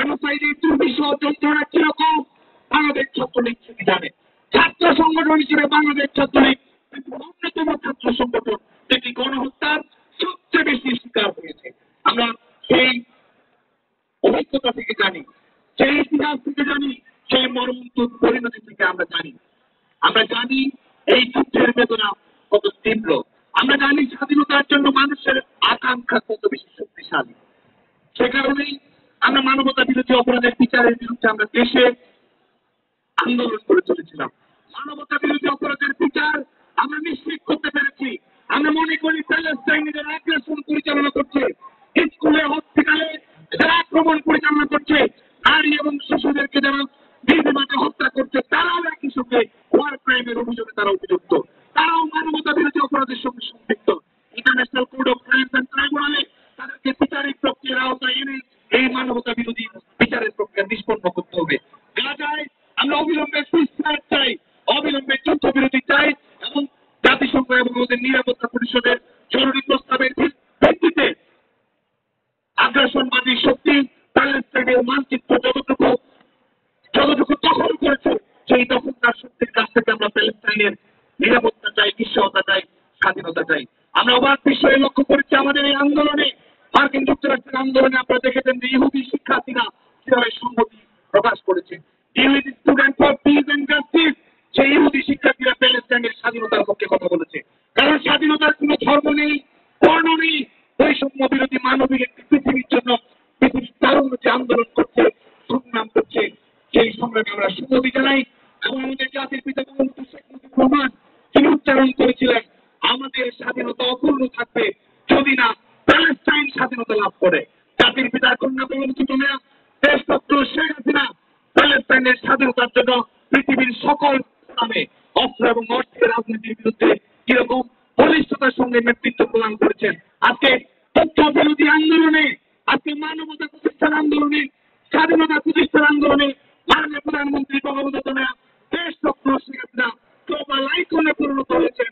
জেনোসাইডের দুর্বিষহ যন্ত্রণা কিরকম বাংলাদেশ ছাত্রলীগ সেটি জানে। ছাত্র সংগঠন হিসেবে বাংলাদেশ ছাত্রলীগ অন্যতম ছাত্র সংগঠন যেটি গণহত্যার সবচেয়ে বেশি শিকার হয়েছে। আমরা সেই অভিজ্ঞতা থেকে জানি, সেই ইতিহাস থেকে জানি, সেই মর্মন্তুদ পরিণতি থেকে আমরা জানি। আমরা জানি এই যুদ্ধের বেদনা কত তীব্র। আমরা জানি স্বাধীনতার জন্য মানুষের আকাঙ্ক্ষা কত বেশি শক্তিশালী। সে কারণেই আমরা মানবতা বিরোধী অপরাধের বিচারের বিরুদ্ধে আমরা দেশে আন্দোলন করে চলেছিলাম। মানবতা বিরোধী অপরাধের বিচার আমরা নিশ্চিত করতে পেরেছি। আমরা মনে করি প্যালেস্টাইনে যারা আগ্রাসন পরিচালনা করছে, স্কুলে হসপিটালে যারা আক্রমণ পরিচালনা করছে, নারী এবং শিশুদেরকে যারা নির্মমভাবে হত্যা করছে, তারাও একই সঙ্গে ওয়ার ক্রাইমের অভিযোগে তারা অভিযুক্ত, তারাও মানবতা বিরোধী অপরাধের সঙ্গে সম্পৃক্ত। International court of crimes and ট্রাইব্যুনালে তাদেরকে বিচারিক প্রক্রিয়ার আওতায় এনে এই মানবতা বিরোধী বিচারের প্রক্রিয়া নিষ্পন্ন করতে হবে। গাজায় আমরা অবিলম্বে সিজফায়ার চাই, অবিলম্বে যুদ্ধবিরতি চাই এবং জাতিসংঘ এবং ওদের নিরাপত্তা পরিষদের জরুরি প্রস্তাবের ভিত্তিতে আগ্রাসনবাদী শক্তি প্যালেস্টাইনের মানচিত্র যতটুকু দখল করেছে, সেই দখলদার শক্তির কাছ থেকে আমরা প্যালেস্টাইনের নিরাপত্তা চাই, নিশ্চয়তা চাই, স্বাধীনতা চাই। আমরা অবাক বিষয়ে লক্ষ্য করেছি আমাদের এই আন্দোলনে, মার্কিন যুক্তরাষ্ট্রের আন্দোলনে আপনারা দেখেছেন যে ইহুদি শিক্ষার্থীরা কিভাবে সংহতি প্রকাশ করেছে। ইহুদি student for peace and justice, সেই ইহুদি শিক্ষার্থীরা প্যালেস্টাইনের স্বাধীনতার পক্ষে কথা বলেছে। কারণ স্বাধীনতার কোনো ধর্ম নেই, বর্ণ নেই, বৈষম্য বিরোধী মানবিক একটি পৃথিবীর জন্য পৃথিবীর তারুণ্য যে আন্দোলন করছে, সংগ্রাম করছে, সেই সংগ্রামে আমরা সংহতি জানাই। এবং আমাদের জাতির পিতা বঙ্গবন্ধু শেখ মুজিবুর রহমান তিনি উচ্চারণ করেছিলেন, আমাদের স্বাধীনতা অপূর্ণ থাকবে যদি না প্যালেস্টাইন স্বাধীনতা লাভ করে। জাতির পিতার কন্যা বঙ্গবন্ধু কন্যা দেশরত্ন শেখ হাসিনা প্যালেস্টাইনের স্বাধীনতার জন্য পৃথিবীর সকল নামে অস্ত্র এবং অর্থের রাজনীতির বিরুদ্ধে কিরকম বলিষ্ঠতার সঙ্গে নেতৃত্ব প্রদান করেছেন। আজকে তথ্য বিরোধী আন্দোলনে, আজকে মানবতা প্রতিষ্ঠার আন্দোলনে, স্বাধীনতা প্রতিষ্ঠার আন্দোলনে মাননীয় প্রধানমন্ত্রী বঙ্গবন্ধু কন্যা দেশরত্ন শেখ হাসিনা গ্লোবাল আইকনে পরিণত হয়েছেন।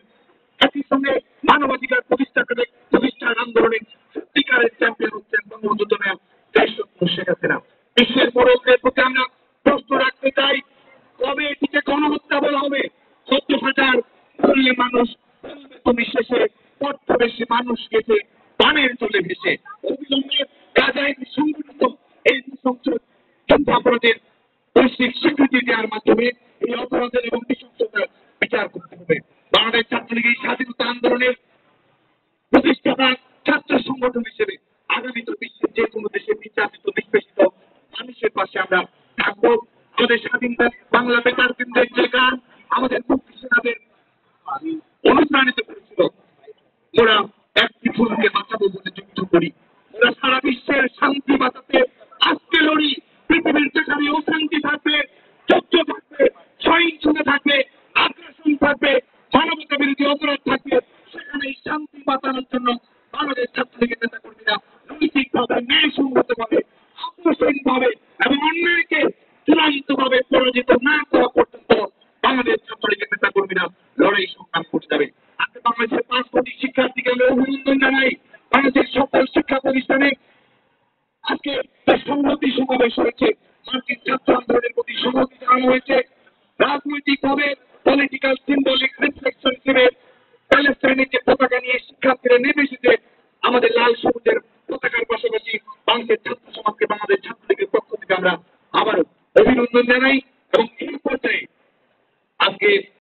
একই সঙ্গে মানবাধিকার প্রতিষ্ঠার আন্দোলনে সত্যিকারের চ্যাম্পিয়ন হচ্ছেন বঙ্গবন্ধু কন্যা দেশরত্ন শেখ হাসিনা। বিশ্বের বড়দের প্রতি আমরা প্রশ্ন রাখতে চাই, কবে এটিকে গণহত্যা বলা হবে? ১৪,০০০ মূল্যে মানুষ তুমি শেষে বেশি মানুষ গেছে পানের চলে ভেসে। অবিলম্বে গাজায় সংগঠিত এই যুদ্ধাপরাধের বৈশ্বিক স্বীকৃতি দেওয়ার মাধ্যমে এই অপরাধের এবং নৃশংসতার বিচার করতে হবে। বাংলাদেশ ছাত্রলীগ এই স্বাধীনতা আন্দোলনের প্রতিষ্ঠাতা ছাত্র সংগঠন হিসেবে আগামীতে বিশ্বের যে কোনো দেশে নির্যাতিত নিষ্পেষিত মানুষের পাশে আমরা থাকবো। আমাদের স্বাধীনতা বাংলা বেতার কেন্দ্রের যে গান আমাদের মুক্তি সেনাদের অনুপ্রাণিত করেছিল, ওরা একটি ফুলকে বাঁচাবো বলে যুদ্ধ করি, ওরা সারা বিশ্বের শান্তি বাঁচাতে আজকে লড়ি। পৃথিবীর যেখানে অশান্তি থাকবে, যুদ্ধ থাকবে, সহিংসতা থাকবে, আগ্রাসন থাকবে, মানবতা বিরোধী অপরাধ থাকবে, সেখানে শান্তি বাঁচানোর জন্য বাংলাদেশ ছাত্রলীগের নেতা কর্মীরা নৈতিকভাবে, ন্যায়সঙ্গতভাবে, আকর্ষণীয়ভাবে এবং অন্যায়কে চূড়ান্তভাবে পরাজিত না করা পর্যন্ত বাংলাদেশ ছাত্রলীগের নেতা কর্মীরা লড়াই সংগ্রাম করতে যাবে। আজকে বাংলাদেশের 5 কোটি শিক্ষার্থীকে আমরা অভিনন্দন জানাই। বাংলাদেশের সকল শিক্ষা প্রতিষ্ঠানে আজকে সংহতি সমাবেশ হয়েছে, মার্কিন ছাত্র আন্দোলনের প্রতি সংহতি জানানো হয়েছে। রাজনৈতিকভাবে পলিটিক্যাল সিম্বলিক রিফ্লেকশন হিসেবে প্যালেস্টাইনের যে পতাকা নিয়ে শিক্ষার্থীরা নেমে এসেছে, আমাদের লাল সবুজের পতাকার পাশাপাশি বাংলাদেশ ছাত্র সমাজকে বাংলাদেশ ছাত্রলীগের পক্ষ থেকে আমরা আবারও অভিনন্দন জানাই। এবং এই পর্যায়ে আজকে